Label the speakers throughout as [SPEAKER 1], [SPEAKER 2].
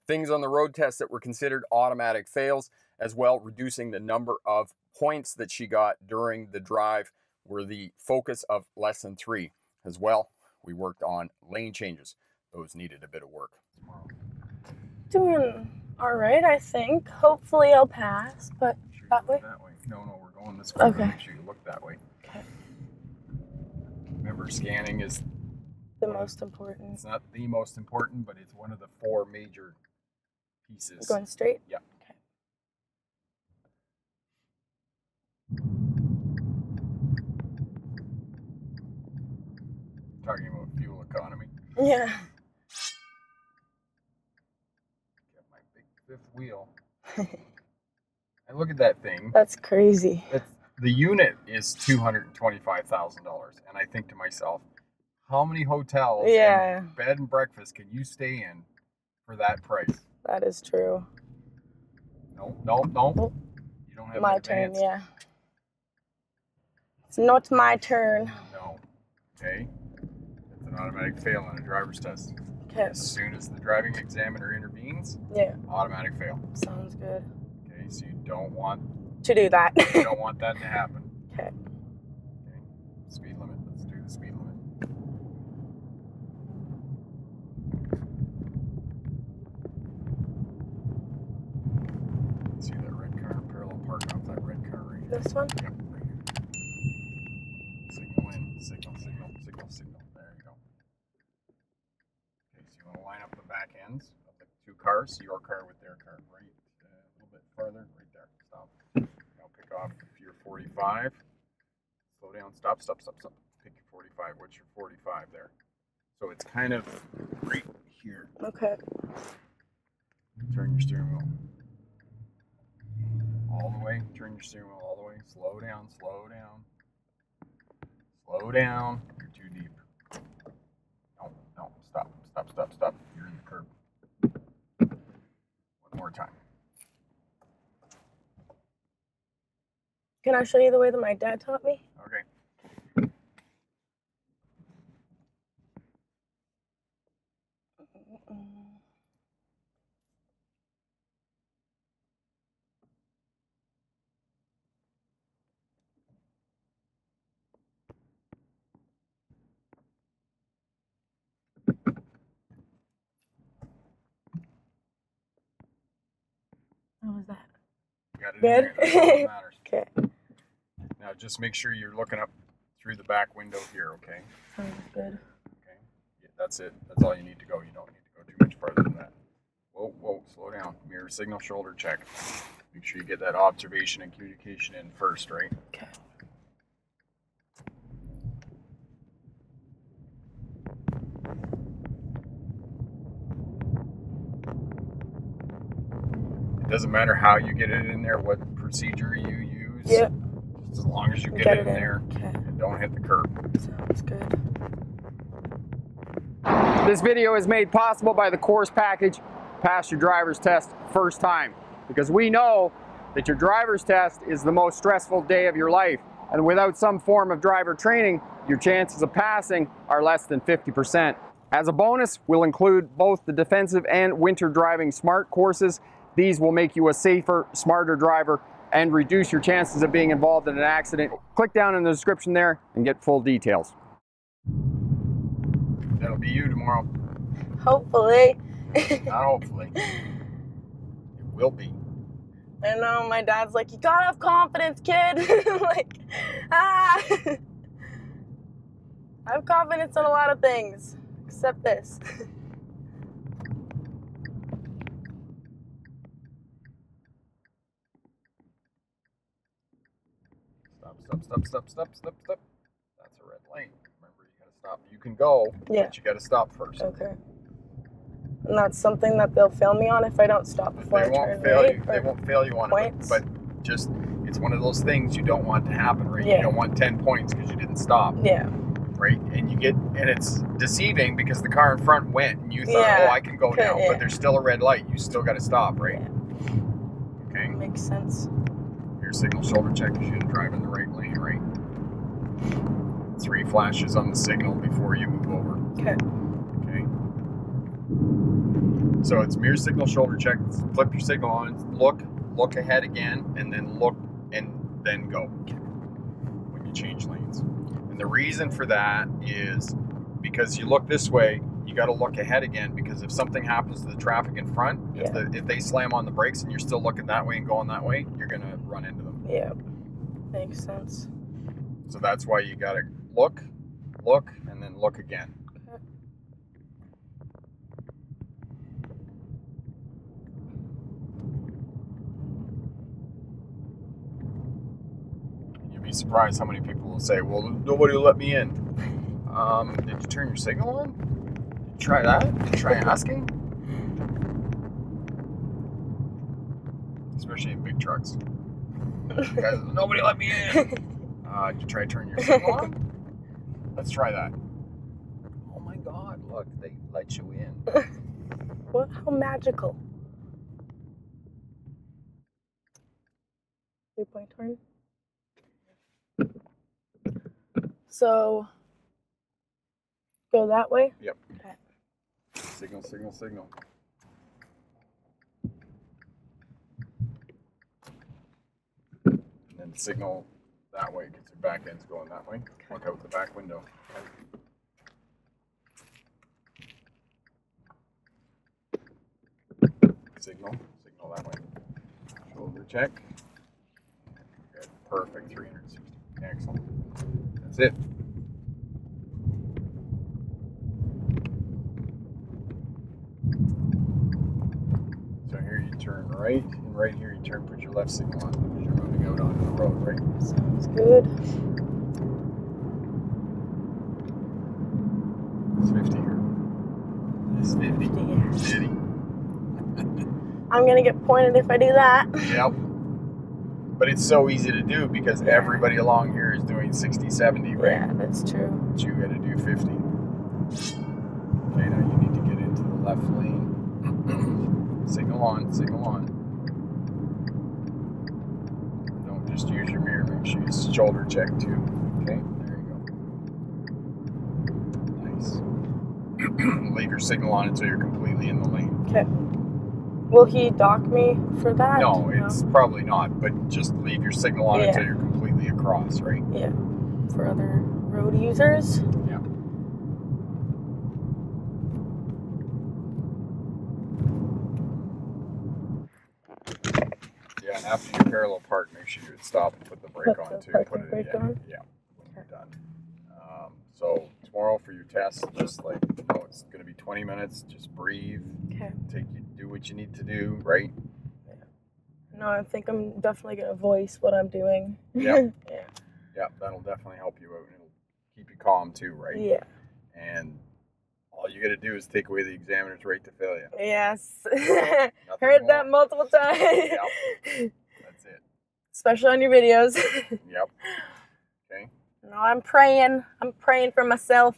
[SPEAKER 1] Things on the road test that were considered automatic fails, as well reducing the number of points that she got during the drive, were the focus of lesson 3. As well, we worked on lane changes. Those needed a bit of work.
[SPEAKER 2] Doing all right, I think. Hopefully I'll pass, but
[SPEAKER 1] Sure,
[SPEAKER 2] that way?
[SPEAKER 1] That way. No, we're going this way.
[SPEAKER 2] Okay.
[SPEAKER 1] Make sure you look that way.
[SPEAKER 2] Okay.
[SPEAKER 1] Remember, scanning is
[SPEAKER 2] The most important.
[SPEAKER 1] It's not the most important, but it's one of the 4 major pieces.
[SPEAKER 2] Going straight?
[SPEAKER 1] Yeah.
[SPEAKER 2] Okay.
[SPEAKER 1] Talking about fuel economy.
[SPEAKER 2] Yeah.
[SPEAKER 1] Get my big 5th wheel. And look at that thing.
[SPEAKER 2] That's crazy.
[SPEAKER 1] The unit is $225,000, and I think to myself, how many hotels and bed and breakfast can you stay in for that price?
[SPEAKER 2] That is true.
[SPEAKER 1] No.
[SPEAKER 2] Oh.
[SPEAKER 1] You don't have
[SPEAKER 2] my
[SPEAKER 1] an advance.
[SPEAKER 2] turn, yeah. It's not my turn.
[SPEAKER 1] No. Okay. It's an automatic fail on a driver's test.
[SPEAKER 2] Okay.
[SPEAKER 1] As soon as the driving examiner intervenes, automatic fail.
[SPEAKER 2] Sounds good.
[SPEAKER 1] Okay, so you don't want
[SPEAKER 2] to do that.
[SPEAKER 1] You don't want that to happen.
[SPEAKER 2] Okay.
[SPEAKER 1] Speed limit. Let's do the speed limit. See that red car parallel parking off that red car right here.
[SPEAKER 2] This one?
[SPEAKER 1] Yep, right here. Signal in. Signal. There you go. Okay, so you want to line up the back ends of the 2 cars, your car with their car, right? A little bit farther, right there. Stop. Now pick off your 45. Slow down. Stop. Pick your 45. What's your 45 there? So it's kind of right here.
[SPEAKER 2] Okay.
[SPEAKER 1] Turn your steering wheel all the way. Turn your steering wheel all the way. Slow down. You're too deep. No. Stop. You're in the curb. One more time.
[SPEAKER 2] Can I show you the way that my dad taught me?
[SPEAKER 1] Okay.
[SPEAKER 2] How was that?
[SPEAKER 1] Got it
[SPEAKER 2] Good?
[SPEAKER 1] in there. That's all that matters.
[SPEAKER 2] Okay.
[SPEAKER 1] Now just make sure you're looking up through the back window here, okay?
[SPEAKER 2] Sounds good.
[SPEAKER 1] Okay. Yeah, that's it. That's all you need to go. You don't need to go too much farther than that. Whoa, slow down. Mirror signal, shoulder check. Make sure you get that observation and communication in first, right?
[SPEAKER 2] Okay.
[SPEAKER 1] It doesn't matter how you get it in there, what procedure you use.
[SPEAKER 2] Yep.
[SPEAKER 1] Just as long as you get it in there and don't hit the curb.
[SPEAKER 2] Sounds good.
[SPEAKER 1] This video is made possible by the course package, Pass Your Driver's Test First Time. Because we know that your driver's test is the most stressful day of your life. And without some form of driver training, your chances of passing are less than 50%. As a bonus, we'll include both the defensive and winter driving smart courses. These will make you a safer, smarter driver and reduce your chances of being involved in an accident. Click down in the description there and get full details. That'll be you tomorrow.
[SPEAKER 2] Hopefully.
[SPEAKER 1] Not hopefully. It will be.
[SPEAKER 2] I know, my dad's like, you gotta have confidence, kid. Like, I have confidence in a lot of things, except this.
[SPEAKER 1] Stop. That's a red lane. Remember, you gotta stop. You can go, but you gotta stop first.
[SPEAKER 2] Okay. And that's something that they'll fail me on if I don't stop before I turn, right?
[SPEAKER 1] They won't fail you on
[SPEAKER 2] points?
[SPEAKER 1] it, but just, it's one of those things you don't want to happen, right?
[SPEAKER 2] Yeah.
[SPEAKER 1] You don't want 10 points because you didn't stop.
[SPEAKER 2] Yeah.
[SPEAKER 1] Right? And it's deceiving because the car in front went and you thought, oh, I can go now, but there's still a red light. You still gotta stop, right?
[SPEAKER 2] Yeah.
[SPEAKER 1] Okay.
[SPEAKER 2] Makes sense.
[SPEAKER 1] Your signal shoulder check, you should drive in the right lane, right? 3 flashes on the signal before you move over.
[SPEAKER 2] Okay.
[SPEAKER 1] Okay. So it's mirror signal, shoulder check, flip your signal on, look ahead again, and then look, and then go when you change lanes. And the reason for that is because you look this way, you got to look ahead again, because if something happens to the traffic in front, if they slam on the brakes and you're still looking that way and going that way, you're going to run into them.
[SPEAKER 2] Yeah, makes sense.
[SPEAKER 1] So that's why you got to look, and then look again.
[SPEAKER 2] Okay.
[SPEAKER 1] You'd be surprised how many people will say, well, nobody will let me in. Did you turn your signal on? Did you try that? Did you try asking? Especially in big trucks. Guys, nobody let me in. Did you try turning your signal on? Let's try that. Oh my God, look, they let you in.
[SPEAKER 2] What? How magical. 3-point turn. So, go that way?
[SPEAKER 1] Yep.
[SPEAKER 2] Okay.
[SPEAKER 1] Signal, signal, signal. And then signal that way, because your back end's going that way. Okay. Look out the back window. Signal that way. Shoulder check. Good. Perfect. 360. Excellent. That's it. So here you turn right, and right here you turn, put your left signal on, because you're moving out onto the road, right?
[SPEAKER 2] Sounds good.
[SPEAKER 1] It's 50 here. It's 50. 50.
[SPEAKER 2] I'm gonna get pointed if I do that.
[SPEAKER 1] Yep. But it's so easy to do because everybody along here is doing 60, 70, right?
[SPEAKER 2] Yeah, that's true.
[SPEAKER 1] But you gotta do 50. Okay, now you need to get into the left lane. Signal on, signal on. Don't just use your mirror, make sure you shoulder check too. Okay, there you go. Nice. Leave your signal on until you're completely in the lane.
[SPEAKER 2] Okay. Will he dock me for that?
[SPEAKER 1] No, it's probably not, but just leave your signal on until you're completely across, right?
[SPEAKER 2] Yeah. For other road users?
[SPEAKER 1] Yeah. Yeah, and after you parallel park, make sure you stop and put the brake on too. Put it
[SPEAKER 2] brake
[SPEAKER 1] in.
[SPEAKER 2] on?
[SPEAKER 1] Yeah, when you're done. So tomorrow for your test, just like, it's going to be 20 minutes. Just breathe.
[SPEAKER 2] Okay.
[SPEAKER 1] Do what you need to do, right?
[SPEAKER 2] Yeah. No, I think I'm definitely going to voice what I'm doing.
[SPEAKER 1] Yep.
[SPEAKER 2] Yeah.
[SPEAKER 1] Yeah, that'll definitely help you out. It'll keep you calm too, right?
[SPEAKER 2] Yeah.
[SPEAKER 1] And all you got to do is take away the examiner's right to fail you.
[SPEAKER 2] Yes. Heard that multiple times.
[SPEAKER 1] Yep. That's it.
[SPEAKER 2] Especially on your videos.
[SPEAKER 1] Yep. Okay.
[SPEAKER 2] No, I'm praying. I'm praying for myself.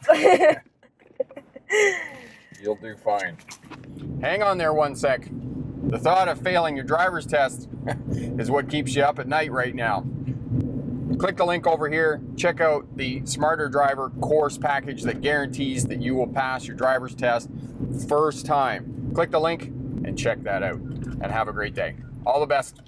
[SPEAKER 1] You'll do fine. Hang on there one sec. The thought of failing your driver's test is what keeps you up at night right now. Click the link over here. Check out the Smarter Driver course package that guarantees that you will pass your driver's test first time. Click the link and check that out. And have a great day. All the best.